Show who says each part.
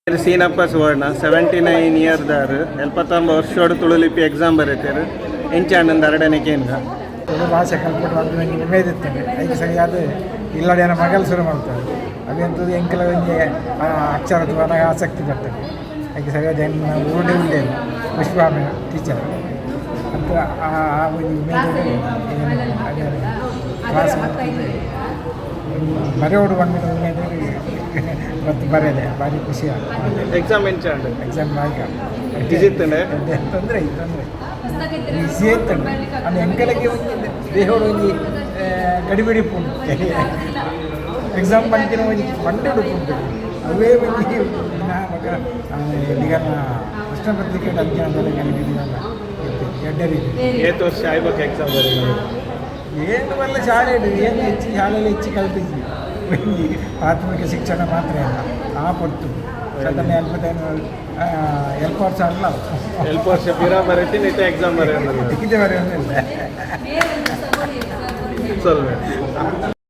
Speaker 1: ಸೀನಪ್ಪ ಸುವರ್ಣ 79 ಇಯರ್ದಾರು 79 ವರ್ಷೋಡು ತುಳು ಲಿಪಿ ಎಕ್ಸಾಮ್ ಬರೀತಾರೆ ಎಂಚಾಂಡ್ ಎರಡನೇಕೇನ್ಗ
Speaker 2: ತುಳು ಭಾಷೆ ಕಲ್ಪಿಟ್ಟು ಅದು ನನಗೆ ನಿವೇದಿರ್ತೇನೆ ಅದಕ್ಕೆ ಸರಿಯಾದ ಇಲ್ಲಡೆ ನನ್ನ ಮಗಳು ಶುರು ಮಾಡ್ತಾರೆ ಅದಂಥದ್ದು ಎಂಕಲ ಒಂದು ಅಕ್ಷರದ ನನಗೆ ಆಸಕ್ತಿ ಬರ್ತದೆ ಅದಕ್ಕೆ ಸರಿಯಾದ ನಾವು ಊರೇ ಉಳ್ಳೇ ಪುಷ್ಪಾಮ ಟೀಚರ್ ಅಂತ ಆ ಒಂದು ಕ್ಲಾಸ್ ಬರೆಯೋಡು ಬಂದ ಮತ್ತು ಬರೆಯದೆ ಭಾರಿ ಖುಷಿ
Speaker 1: ಎಕ್ಸಾಮ್ ಎಂಚಾಂಡ್
Speaker 2: ಎಕ್ಸಾಮ್ ನಾಯಕ
Speaker 1: ತೊಂದರೆ
Speaker 2: ತೊಂದರೆ ಈಸಿ ಇರ್ತದೆ ಅದು ಎಂಕಲಕ್ಕೆ ಒಂದು ದೇಹೋಡು ಒಂದು ಗಡಿಬಿಡಿ ಉಂಟು ಎಕ್ಸಾಮ್ ಬಂದಿನ ಒಂದು ಮಂಡಳು ಉಂಟು ಅವೇ ಒಂದು ಮಗ ಈಗ ಪ್ರಶ್ನೆ ಪತ್ರಿಕೆ
Speaker 1: ಏತು ವರ್ಷ ಆಗ್ಬೇಕು ಎಕ್ಸಾಮ್ ಬರೀ
Speaker 2: ಏನು ಎಲ್ಲ ಶಾಲೆ ಏನು ಹೆಚ್ಚು ಶಾಲೆಯಲ್ಲಿ ಹೆಚ್ಚು ಕಲ್ತಿದ್ವಿ ಪ್ರಾಥಮಿಕ ಶಿಕ್ಷಣ ಮಾತ್ರ ಅಲ್ಲ ಆ ಪೊತ್ತು ಸಾಧಾರಣ ಎಲ್ಪ ವರ್ಷ ಅಲ್ಲ
Speaker 1: ಎಲ್ಪ ವರ್ಷ ಪಿರಾ ಬರೀತೀನಿ ಇತ್ತೆ ಎಕ್ಸಾಮ್ ಬರೆಯೋದು
Speaker 2: ಟಿಕೆಟ್ ಬರೆಯೋದಿಲ್ಲ
Speaker 1: ಸ್ವಲ್ಪ